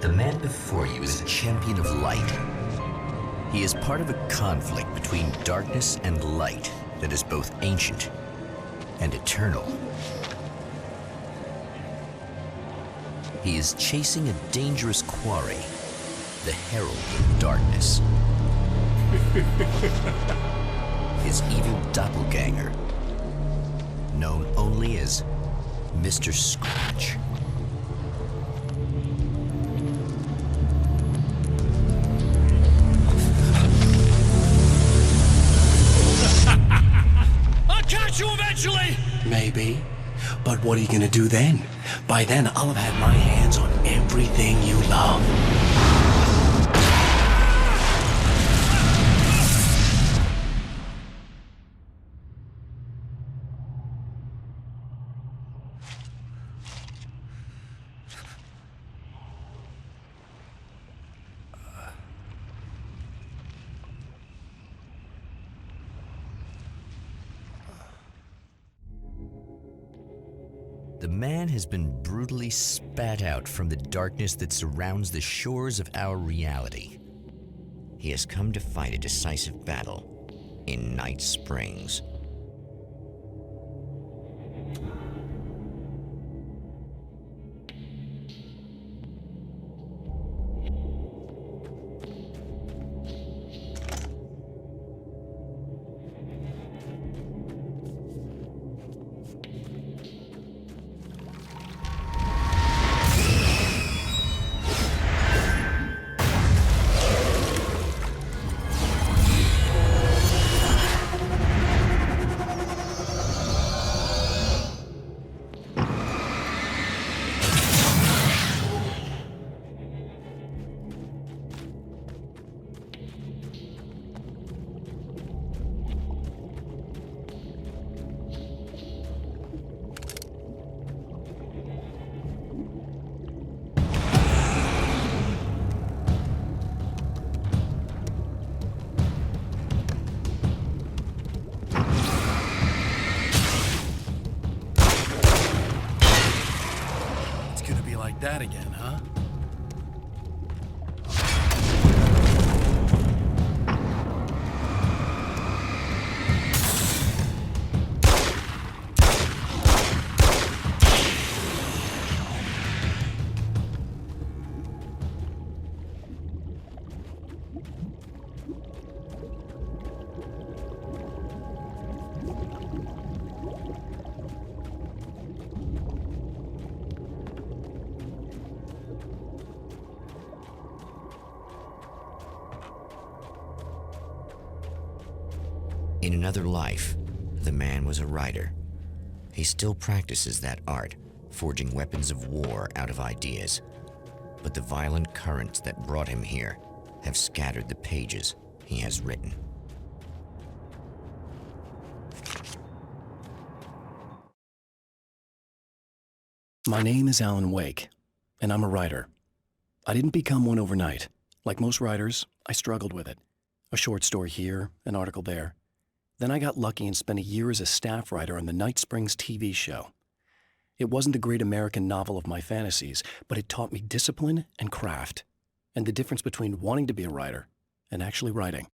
The man before you is a champion of light. He is part of a conflict between darkness and light that is both ancient and eternal. He is chasing a dangerous quarry, the Herald of Darkness. His evil doppelganger, known only as Mr. Scratch. I'll catch you eventually! Maybe. But what are you gonna do then? By then, I'll have had my hands on everything you love. The man has been brutally spat out from the darkness that surrounds the shores of our reality. He has come to fight a decisive battle in Night Springs. That again, huh? In another life, the man was a writer. He still practices that art, forging weapons of war out of ideas. But the violent currents that brought him here have scattered the pages he has written. My name is Alan Wake, and I'm a writer. I didn't become one overnight. Like most writers, I struggled with it. A short story here, an article there. Then I got lucky and spent a year as a staff writer on the Night Springs TV show. It wasn't the great American novel of my fantasies, but it taught me discipline and craft, and the difference between wanting to be a writer and actually writing.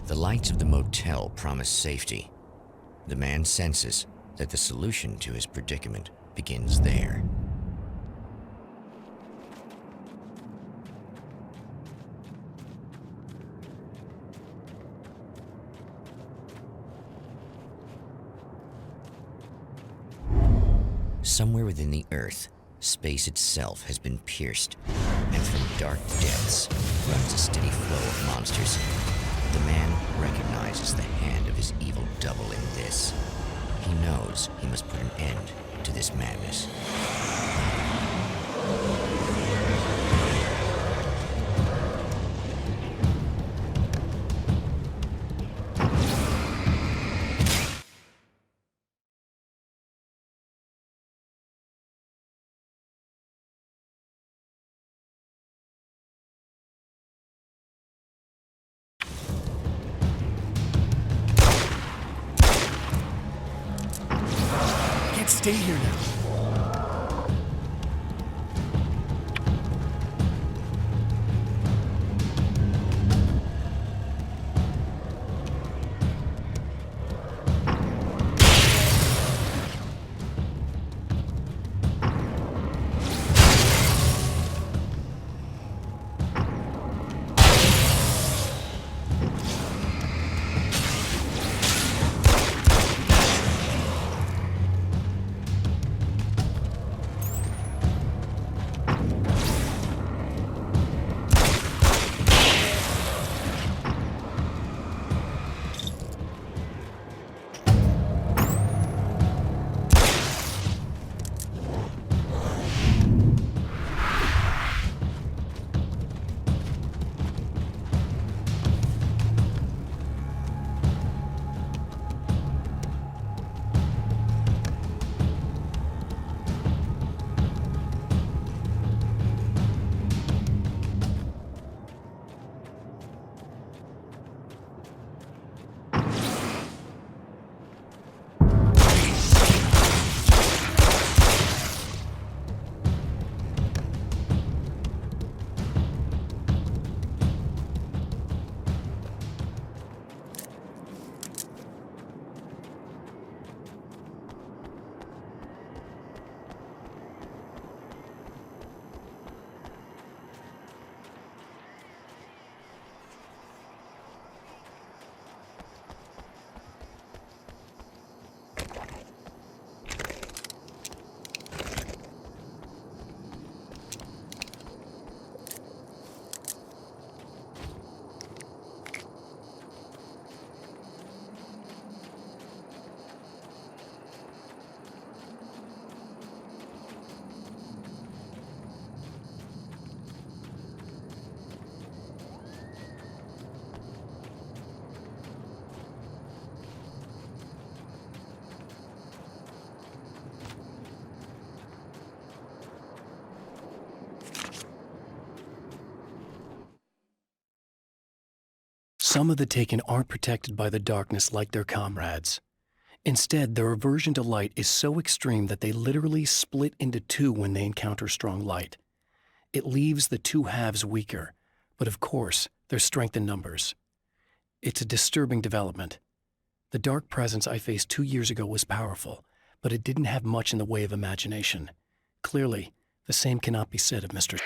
The lights of the motel promise safety. The man senses that the solution to his predicament begins there. Somewhere within the Earth, space itself has been pierced, and from dark depths runs a steady flow of monsters. The man recognizes the hand of his evil double in this. He knows he must put an end to this madness. I can't stay here now. Some of the Taken aren't protected by the darkness like their comrades. Instead, their aversion to light is so extreme that they literally split into two when they encounter strong light. It leaves the two halves weaker, but of course, there's strength in numbers. It's a disturbing development. The dark presence I faced 2 years ago was powerful, but it didn't have much in the way of imagination. Clearly, the same cannot be said of Mr.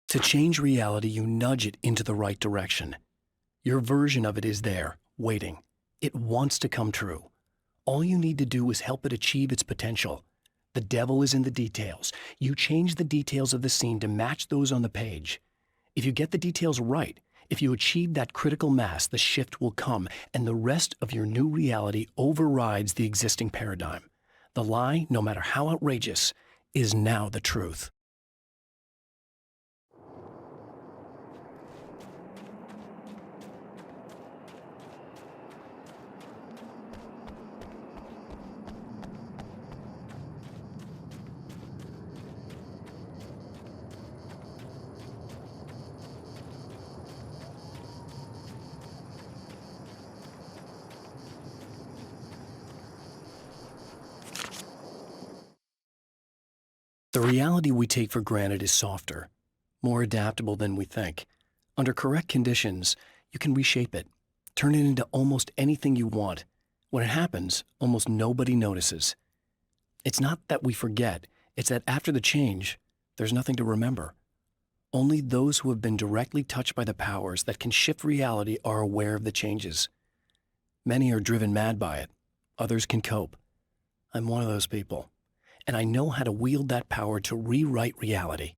To change reality, you nudge it into the right direction. Your version of it is there, waiting. It wants to come true. All you need to do is help it achieve its potential. The devil is in the details. You change the details of the scene to match those on the page. If you get the details right, if you achieve that critical mass, the shift will come, and the rest of your new reality overrides the existing paradigm. The lie, no matter how outrageous, is now the truth. The reality we take for granted is softer, more adaptable than we think. Under correct conditions, you can reshape it, turn it into almost anything you want. When it happens, almost nobody notices. It's not that we forget, it's that after the change, there's nothing to remember. Only those who have been directly touched by the powers that can shift reality are aware of the changes. Many are driven mad by it. Others can cope. I'm one of those people. And I know how to wield that power to rewrite reality.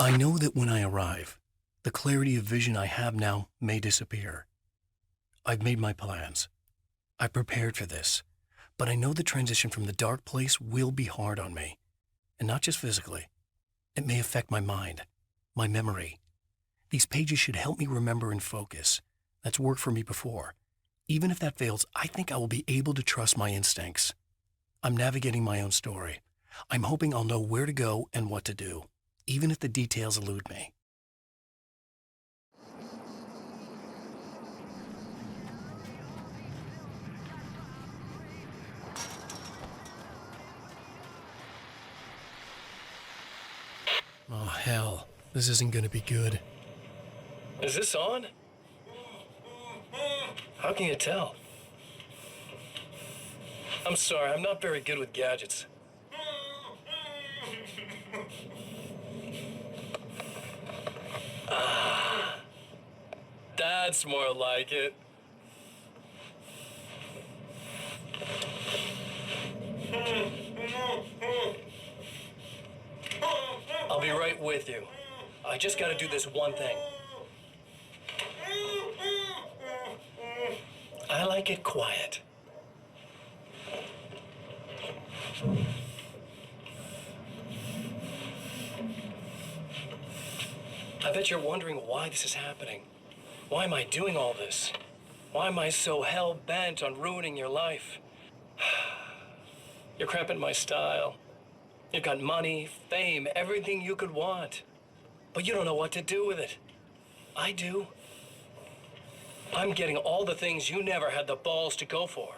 I know that when I arrive, the clarity of vision I have now may disappear. I've made my plans. I prepared for this, but I know the transition from the dark place will be hard on me, and not just physically. It may affect my mind, my memory. These pages should help me remember and focus. That's worked for me before. Even if that fails, I think I will be able to trust my instincts. I'm navigating my own story. I'm hoping I'll know where to go and what to do, even if the details elude me. Oh, hell. This isn't gonna be good. Is this on? How can you tell? I'm sorry, I'm not very good with gadgets. That's more like it. I'll be right with you. I just gotta do this one thing. I like it quiet. I bet you're wondering why this is happening. Why am I doing all this? Why am I so hell-bent on ruining your life? You're cramping my style. You've got money, fame, everything you could want. But you don't know what to do with it. I do. I'm getting all the things you never had the balls to go for.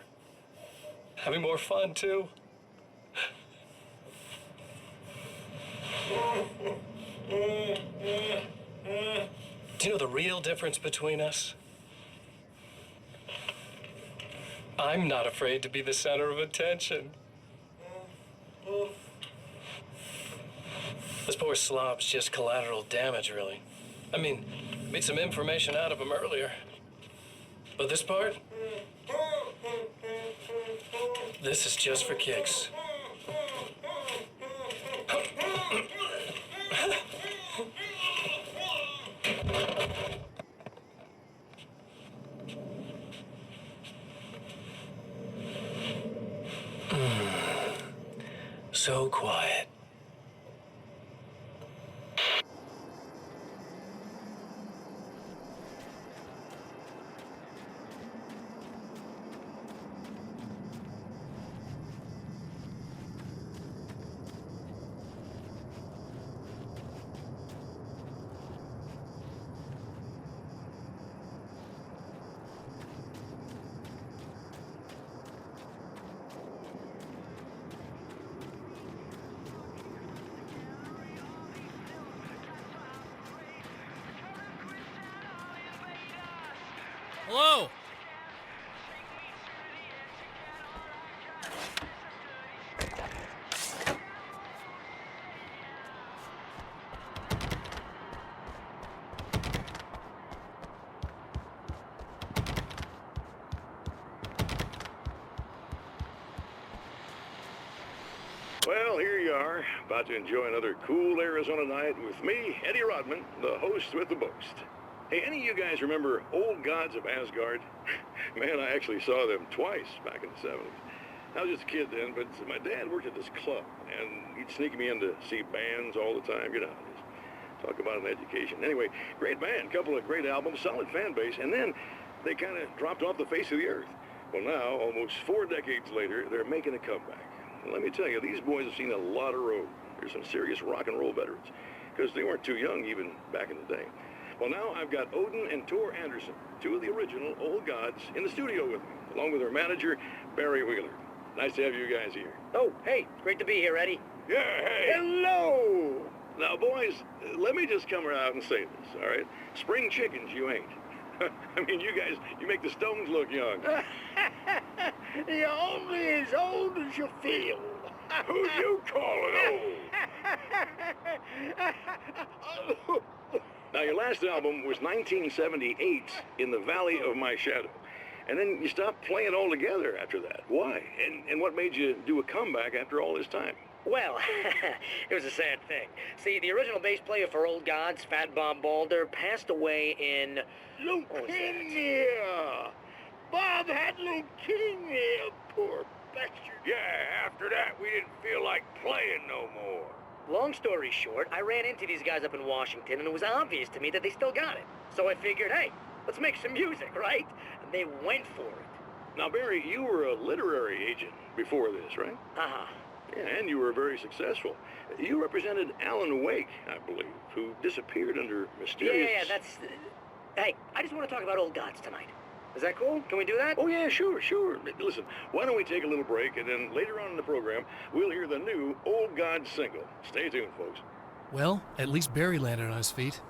Having more fun, too. Do you know the real difference between us? I'm not afraid to be the center of attention. This poor slob's just collateral damage, really. I mean, made some information out of him earlier. But this part? This is just for kicks. So quiet. Hello? Well, here you are, about to enjoy another cool Arizona night with me, Eddie Rodman, the host with the boast. Hey, any of you guys remember Old Gods of Asgard? Man, I actually saw them twice back in the 70s. I was just a kid then, but my dad worked at this club, and he'd sneak me in to see bands all the time, you know. Just talk about an education. Anyway, great band, couple of great albums, solid fan base, and then they kind of dropped off the face of the earth. Well, now, almost 4 decades later, they're making a comeback. And let me tell you, these boys have seen a lot of road. They're some serious rock and roll veterans, because they weren't too young even back in the day. Well, now I've got Odin and Tor Anderson, 2 of the original Old Gods, in the studio with me, along with their manager, Barry Wheeler. Nice to have you guys here. Oh, hey, great to be here, Eddie. Yeah, hey. Hello! Now, boys, let me just come out and say this, all right? Spring chickens, you ain't. I mean, you guys, you make the Stones look young. You're only as old as you feel. Who you calling old? Now, your last album was 1978, In the Valley of My Shadow. And then you stopped playing altogether after that. Why? And what made you do a comeback after all this time? Well, it was a sad thing. See, the original bass player for Old Gods, Fat Bob Balder, passed away in... Leukemia! Bob had leukemia, poor bastard. Yeah, after that, we didn't feel like playing no more. Long story short, I ran into these guys up in Washington, and it was obvious to me that they still got it. So I figured, hey, let's make some music, right? And they went for it. Now, Barry, you were a literary agent before this, right? Uh-huh. Yeah, and you were very successful. You represented Alan Wake, I believe, who disappeared under mysterious... Yeah, that's... Hey, I just want to talk about Old Gods tonight. Is that cool? Can we do that? Oh, yeah, sure. Listen, why don't we take a little break, and then later on in the program, we'll hear the new Old Gods single. Stay tuned, folks. Well, at least Barry landed on his feet.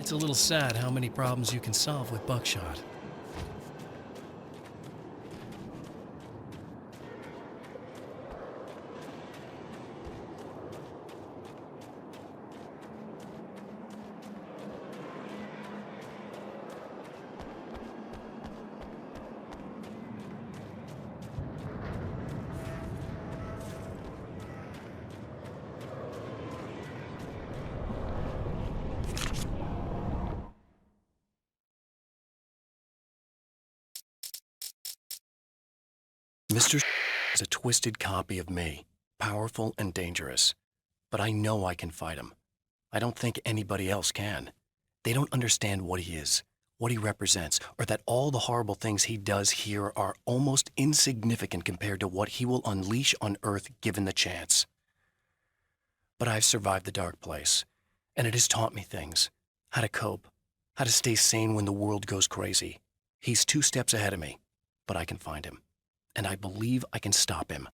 It's a little sad how many problems you can solve with buckshot. Mr. is a twisted copy of me, powerful and dangerous. But I know I can fight him. I don't think anybody else can. They don't understand what he is, what he represents, or that all the horrible things he does here are almost insignificant compared to what he will unleash on Earth given the chance. But I've survived the dark place, and it has taught me things. How to cope, how to stay sane when the world goes crazy. He's 2 steps ahead of me, but I can find him. And I believe I can stop him.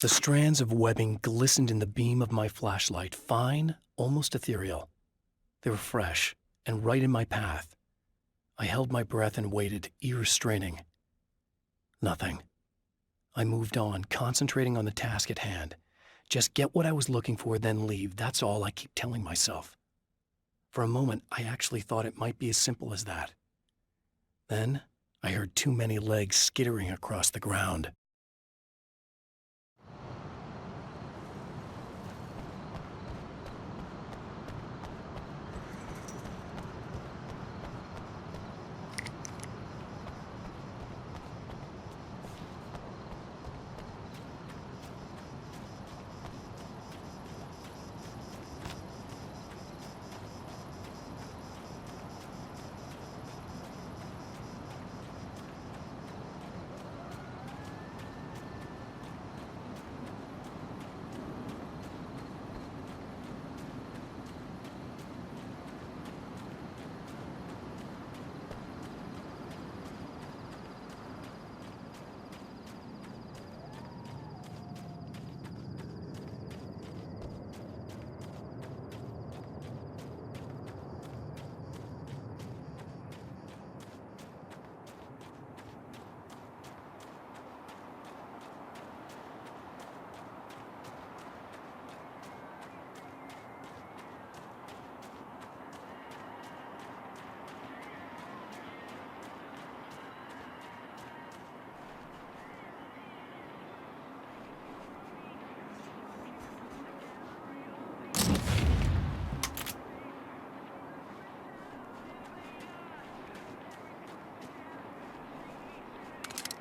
The strands of webbing glistened in the beam of my flashlight, fine, almost ethereal. They were fresh and right in my path. I held my breath and waited, ears straining. Nothing. I moved on, concentrating on the task at hand. Just get what I was looking for, then leave. That's all I keep telling myself. For a moment, I actually thought it might be as simple as that. Then, I heard too many legs skittering across the ground.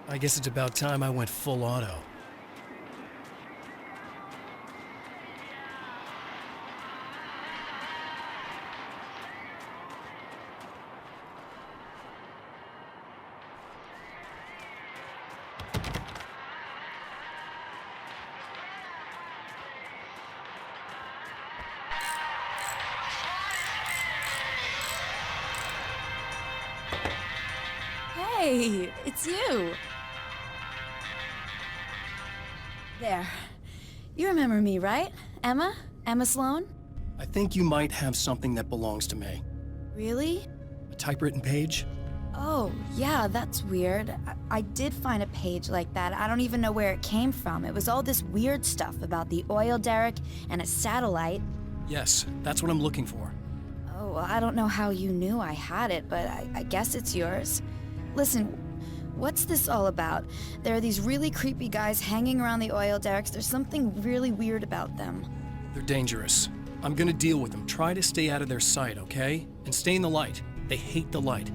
I guess it's about time I went full auto. Hey, it's you. There. You remember me, right? Emma? Emma Sloan? I think you might have something that belongs to me. Really? A typewritten page? Oh, yeah, that's weird. I did find a page like that. I don't even know where it came from. It was all this weird stuff about the oil derrick and a satellite. Yes, that's what I'm looking for. Oh, I don't know how you knew I had it, but I guess it's yours. Listen, what's this all about? There are these really creepy guys hanging around the oil derricks. There's something really weird about them. They're dangerous. I'm gonna deal with them. Try to stay out of their sight, okay? And stay in the light. They hate the light.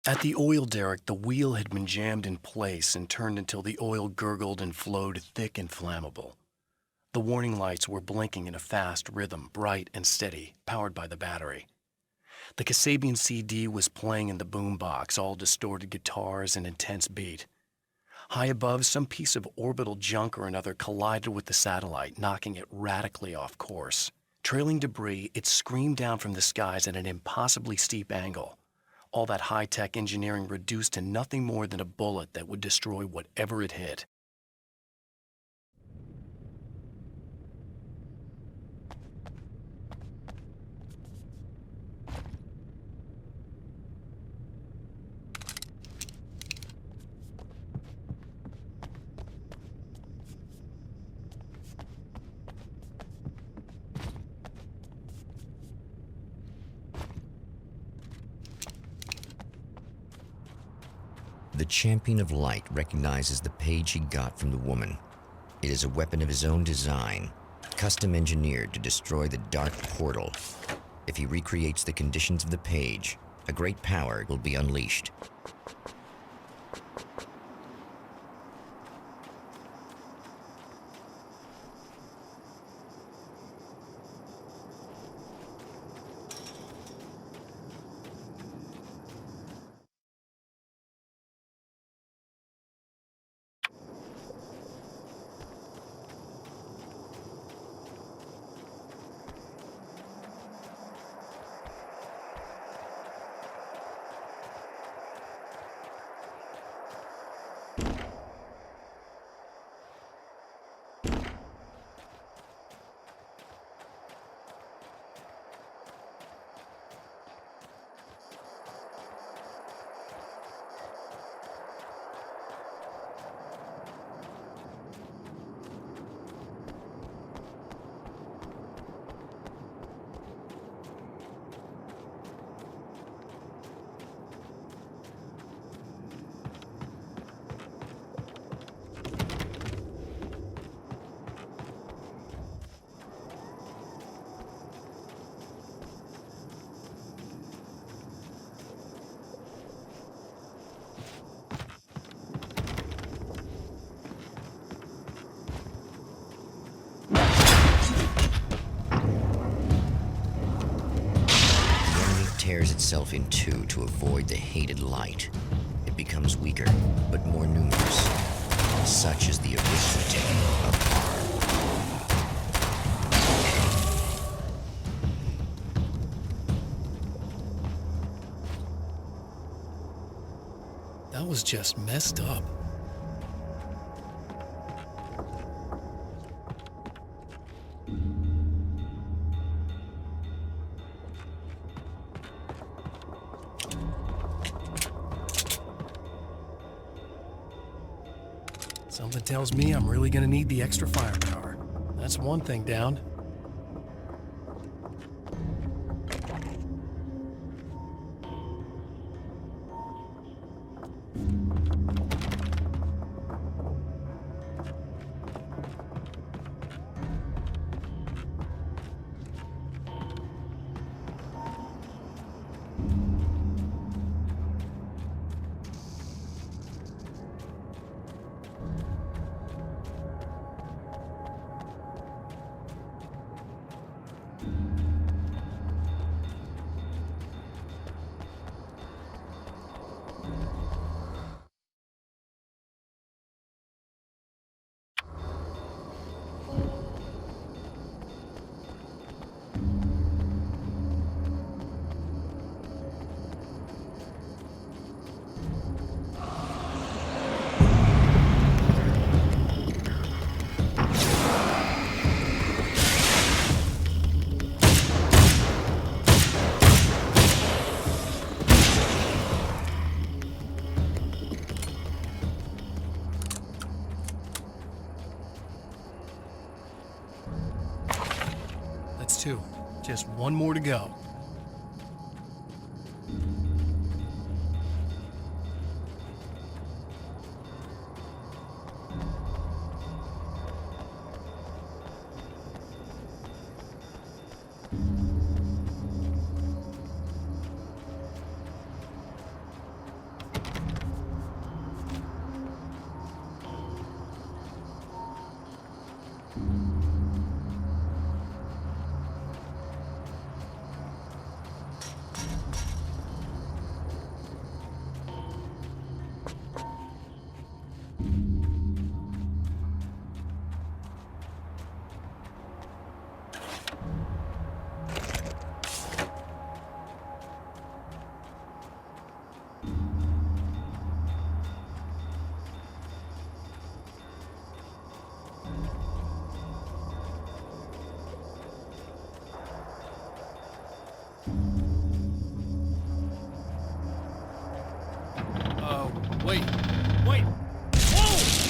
At the oil derrick, the wheel had been jammed in place and turned until the oil gurgled and flowed thick and flammable. The warning lights were blinking in a fast rhythm, bright and steady, powered by the battery. The Kasabian CD was playing in the boombox, all distorted guitars and intense beat. High above, some piece of orbital junk or another collided with the satellite, knocking it radically off course. Trailing debris, it screamed down from the skies at an impossibly steep angle. All that high-tech engineering reduced to nothing more than a bullet that would destroy whatever it hit. The Champion of Light recognizes the page he got from the woman. It is a weapon of his own design, custom engineered to destroy the dark portal. If he recreates the conditions of the page, a great power will be unleashed. Tears itself in two to avoid the hated light. It becomes weaker, but more numerous. Such is the arithmetic of harm. That was just messed up. Something tells me I'm really gonna need the extra firepower. That's one thing down. too. Just one more to go. Wait. Wait! Whoa!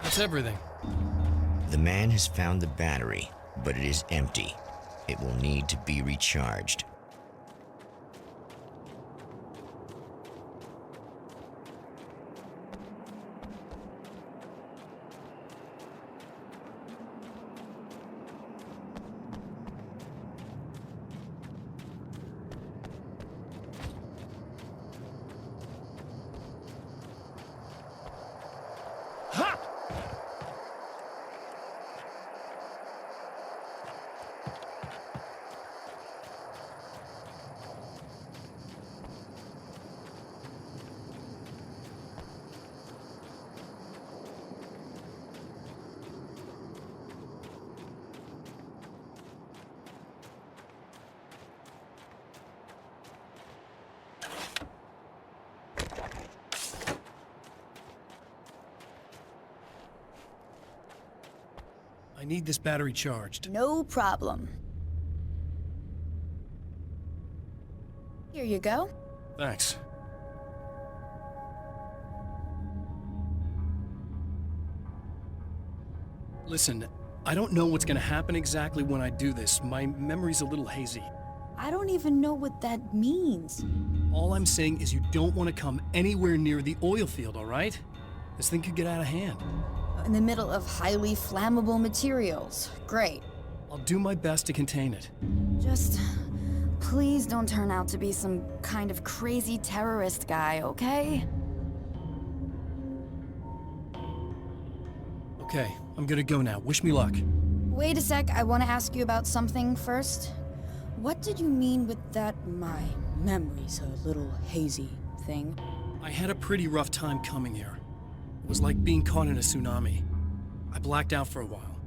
That's everything. The man has found the battery, but it is empty. It will need to be recharged. I need this battery charged. No problem. Here you go. Thanks. Listen, I don't know what's gonna happen exactly when I do this. My memory's a little hazy. I don't even know what that means. All I'm saying is you don't want to come anywhere near the oil field, all right? This thing could get out of hand. In the middle of highly flammable materials. Great. I'll do my best to contain it. Just please don't turn out to be some kind of crazy terrorist guy, okay? Okay, I'm gonna go now. Wish me luck. Wait a sec, I want to ask you about something first. What did you mean with that my memory's a little hazy thing? I had a pretty rough time coming here. It was like being caught in a tsunami. I blacked out for a while.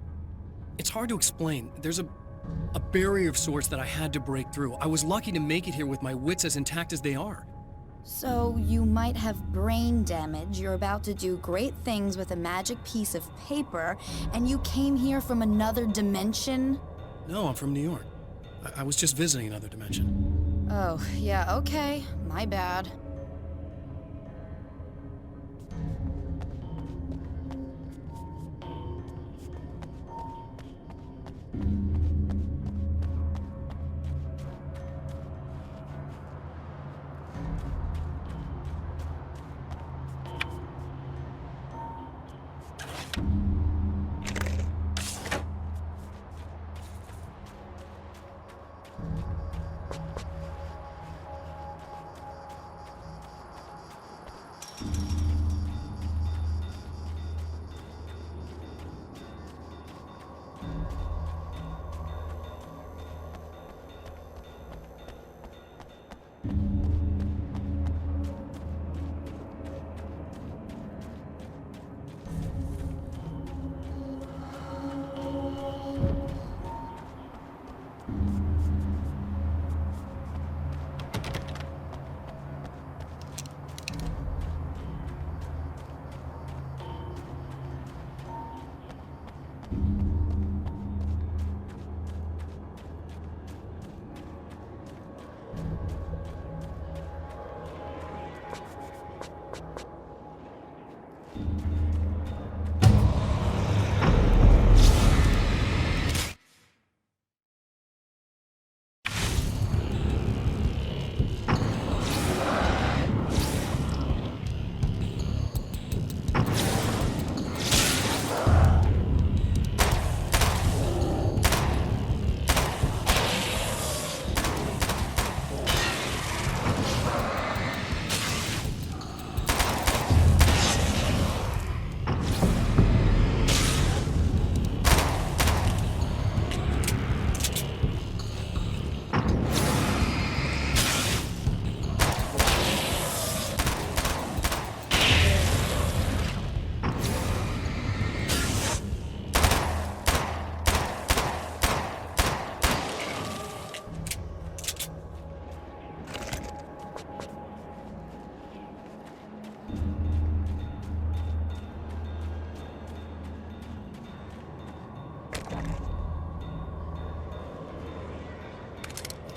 It's hard to explain. There's a barrier of sorts that I had to break through. I was lucky to make it here with my wits as intact as they are. So you might have brain damage, you're about to do great things with a magic piece of paper, and you came here from another dimension? No, I'm from New York. I was just visiting another dimension. Oh, yeah, okay. My bad.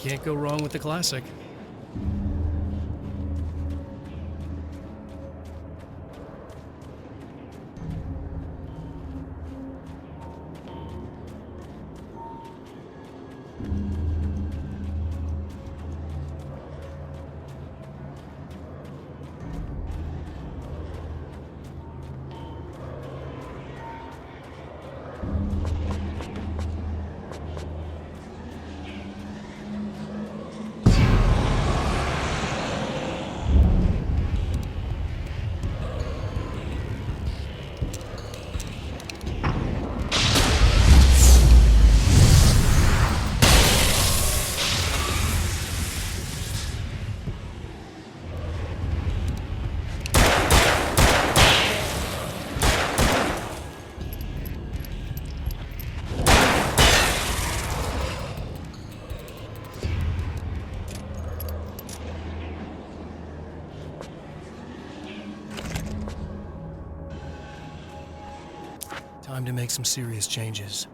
Can't go wrong with the classic. Time to make some serious changes.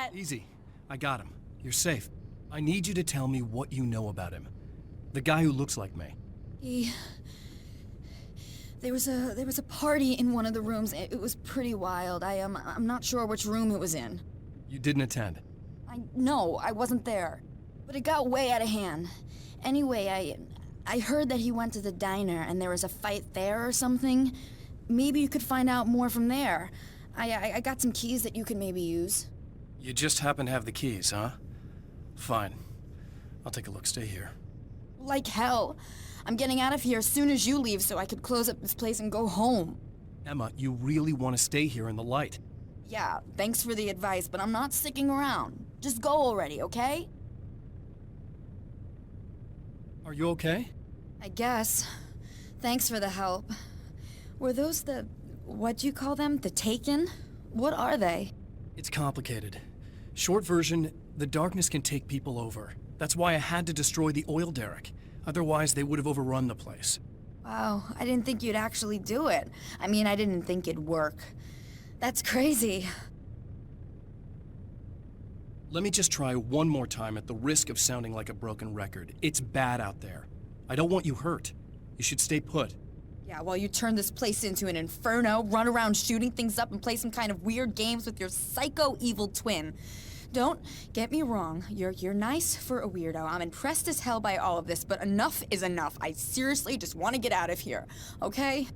that? Easy. I got him. You're safe. I need you to tell me what you know about him. The guy who looks like me. There was a party in one of the rooms. It was pretty wild. I'm not sure which room it was in. You didn't attend. No, I wasn't there. But it got way out of hand. Anyway, I heard that he went to the diner and there was a fight there or something. Maybe you could find out more from there. I got some keys that you could maybe use. You just happen to have the keys, huh? Fine. I'll take a look. Stay here. Like hell. I'm getting out of here as soon as you leave so I could close up this place and go home. Emma, you really want to stay here in the light? Yeah, thanks for the advice, but I'm not sticking around. Just go already, okay? Are you okay? I guess. Thanks for the help. Were those what'd you call them? The Taken? What are they? It's complicated. Short version, the darkness can take people over. That's why I had to destroy the oil derrick. Otherwise, they would have overrun the place. Wow, I didn't think you'd actually do it. I mean, I didn't think it'd work. That's crazy. Let me just try one more time at the risk of sounding like a broken record. It's bad out there. I don't want you hurt. You should stay put. Yeah, while you turn this place into an inferno, run around shooting things up and play some kind of weird games with your psycho evil twin. Don't get me wrong, you're nice for a weirdo. I'm impressed as hell by all of this, but enough is enough. I seriously just want to get out of here, okay?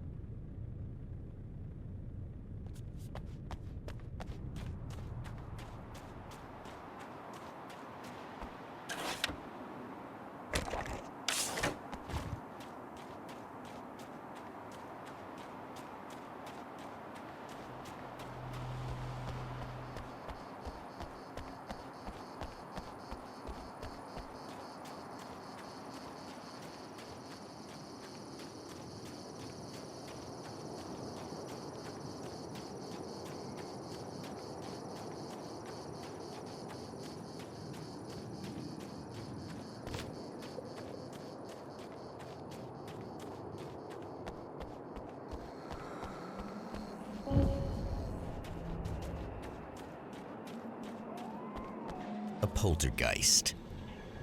A poltergeist.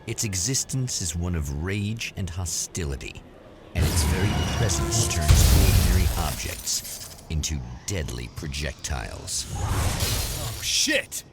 Its existence is one of rage and hostility, and its very presence turns ordinary objects into deadly projectiles. Oh, shit!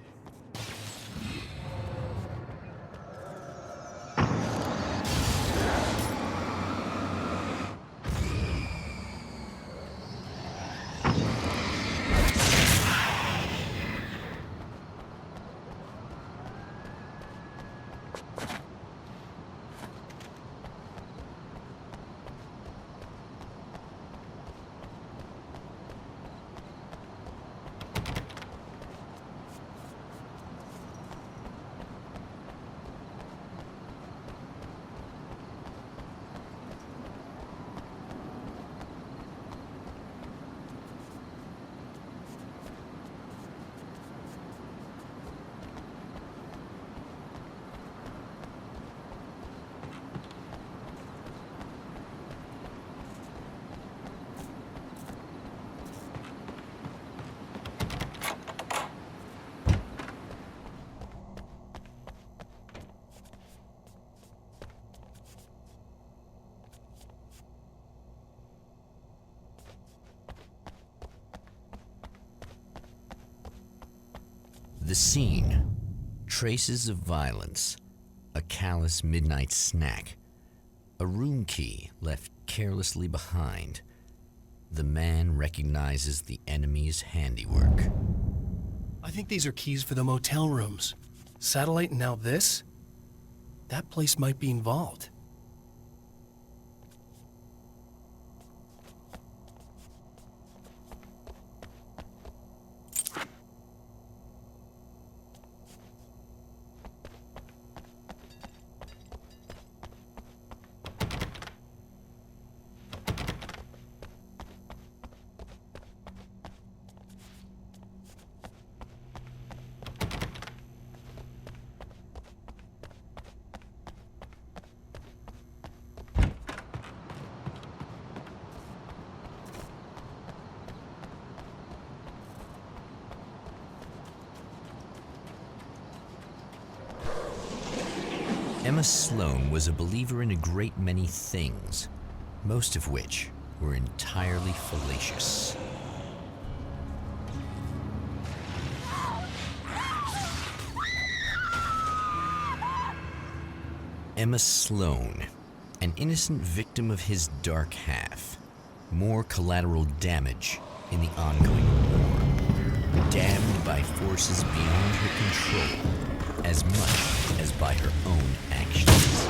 The scene. Traces of violence. A callous midnight snack. A room key left carelessly behind. The man recognizes the enemy's handiwork. I think these are keys for the motel rooms. Satellite and now this? That place might be involved. Emma Sloan was a believer in a great many things, most of which were entirely fallacious. Emma Sloan, an innocent victim of his dark half. More collateral damage in the ongoing war. Damned by forces beyond her control, as much as by her own actions.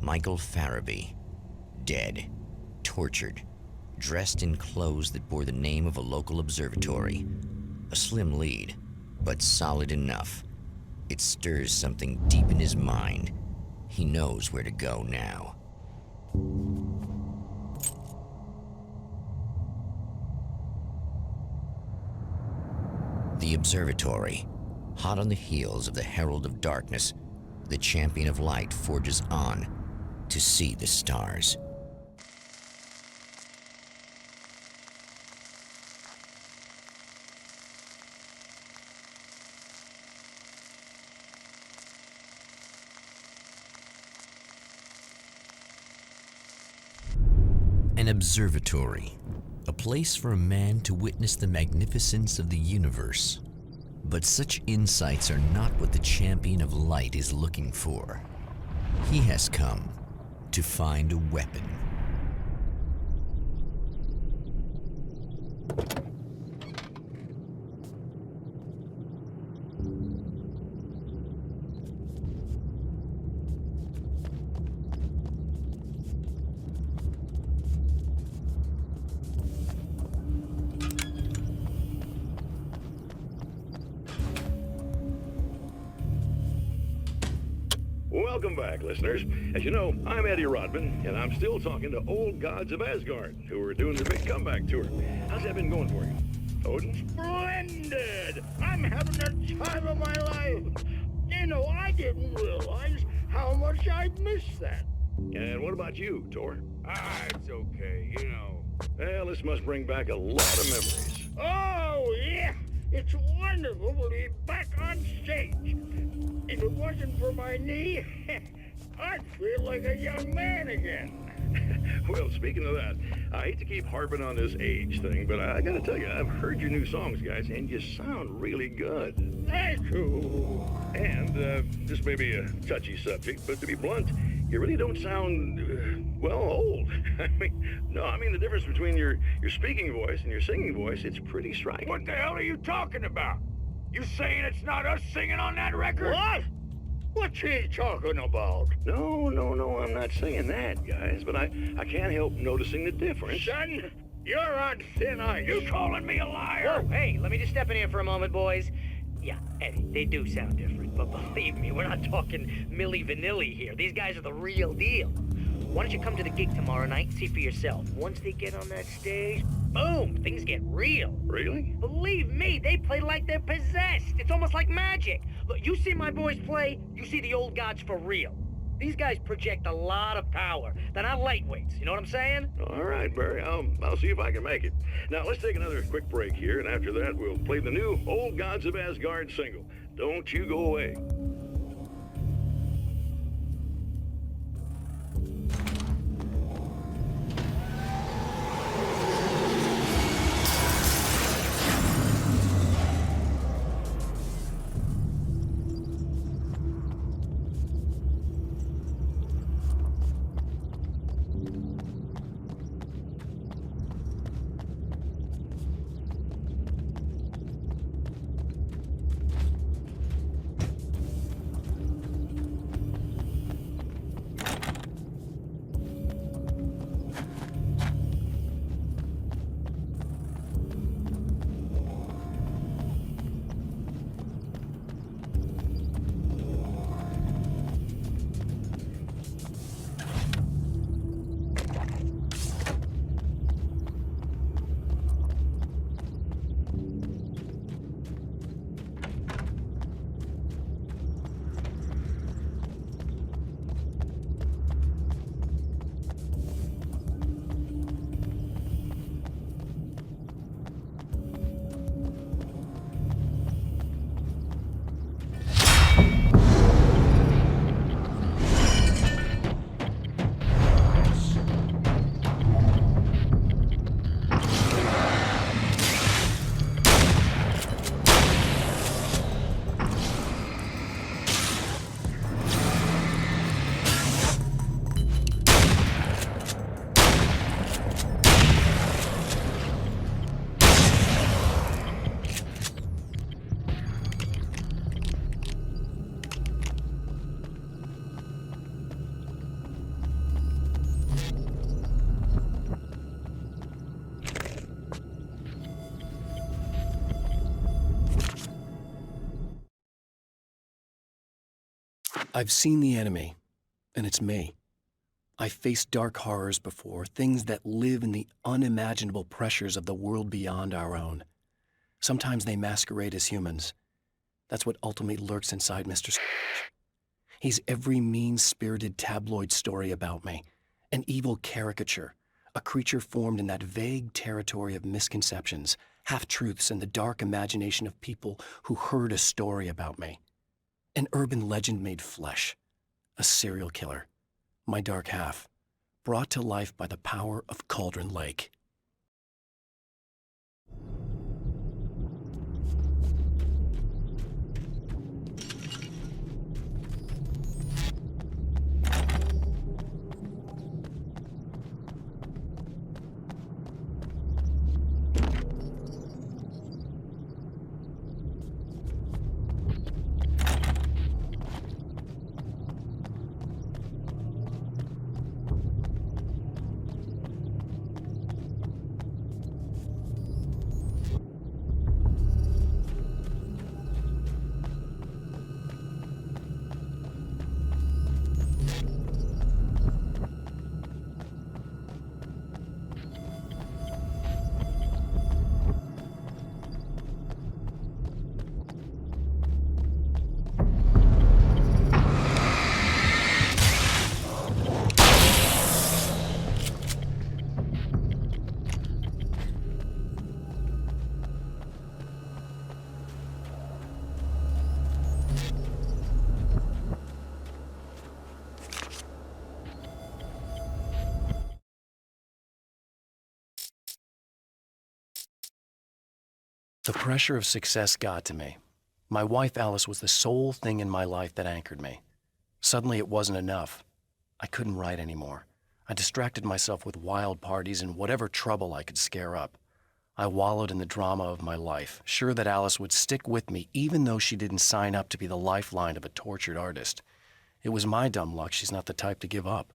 Michael Farabee, dead, tortured, dressed in clothes that bore the name of a local observatory. A slim lead, but solid enough. It stirs something deep in his mind. He knows where to go now. The observatory, hot on the heels of the Herald of Darkness, the Champion of Light forges on to see the stars. An observatory, a place for a man to witness the magnificence of the universe. But such insights are not what the Champion of Light is looking for. He has come to find a weapon. Welcome back, listeners. As you know, I'm Eddie Rodman, and I'm still talking to old gods of Asgard, who are doing their big comeback tour. How's that been going for you, Odin? Splendid! I'm having the time of my life. You know, I didn't realize how much I'd missed that. And what about you, Tor? It's okay, you know. Well, this must bring back a lot of memories. Oh, yeah! It's wonderful to be back on stage. If it wasn't for my knee, I'd feel like a young man again. Well, speaking of that, I hate to keep harping on this age thing, but I gotta tell you, I've heard your new songs, guys, and you sound really good. Thank you. And this may be a touchy subject, but to be blunt, you really don't sound, well, old. I mean the difference between your speaking voice and your singing voice, it's pretty striking. What the hell are you talking about? You saying it's not us singing on that record? What? What's he talking about? No, I'm not saying that, guys, but I can't help noticing the difference. Son, you're on thin ice. You calling me a liar? Whoa, hey, let me just step in here for a moment, boys. Yeah, Eddie, they do sound different, but believe me, we're not talking Milli Vanilli here. These guys are the real deal. Why don't you come to the gig tomorrow night and see for yourself? Once they get on that stage, boom, things get real. Really? Believe me, they play like they're possessed. It's almost like magic. Look, you see my boys play, you see the old gods for real. These guys project a lot of power. They're not lightweights, you know what I'm saying? All right, Barry, I'll see if I can make it. Now, let's take another quick break here, and after that, we'll play the new Old Gods of Asgard single. Don't you go away. I've seen the enemy, and it's me. I've faced dark horrors before, things that live in the unimaginable pressures of the world beyond our own. Sometimes they masquerade as humans. That's what ultimately lurks inside Mr. He's every mean-spirited tabloid story about me, an evil caricature, a creature formed in that vague territory of misconceptions, half-truths, and the dark imagination of people who heard a story about me. An urban legend made flesh, a serial killer, my dark half, brought to life by the power of Cauldron Lake. The pressure of success got to me. My wife Alice was the sole thing in my life that anchored me. Suddenly it wasn't enough. I couldn't write anymore. I distracted myself with wild parties and whatever trouble I could scare up. I wallowed in the drama of my life, sure that Alice would stick with me even though she didn't sign up to be the lifeline of a tortured artist. It was my dumb luck she's not the type to give up.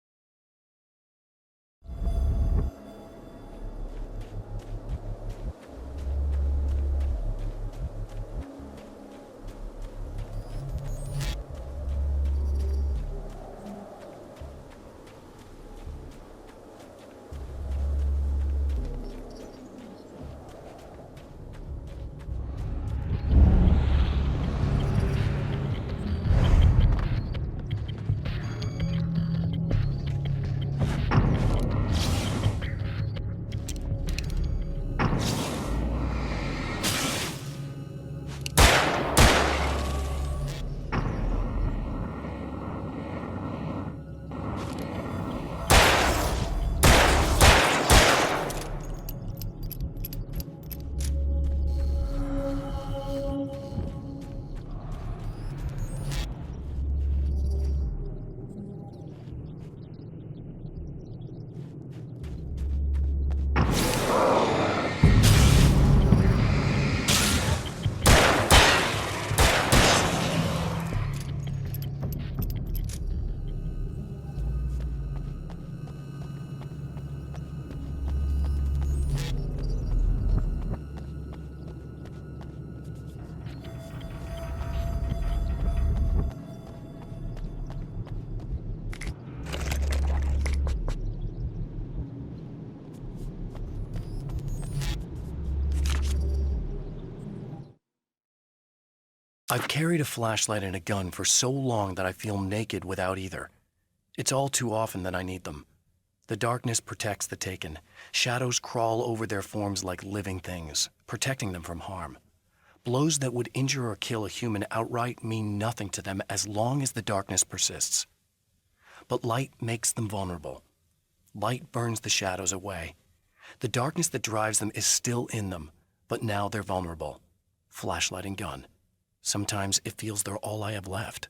I've carried a flashlight and a gun for so long that I feel naked without either. It's all too often that I need them. The darkness protects the taken. Shadows crawl over their forms like living things, protecting them from harm. Blows that would injure or kill a human outright mean nothing to them as long as the darkness persists. But light makes them vulnerable. Light burns the shadows away. The darkness that drives them is still in them, but now they're vulnerable. Flashlight and gun. Sometimes it feels they're all I have left.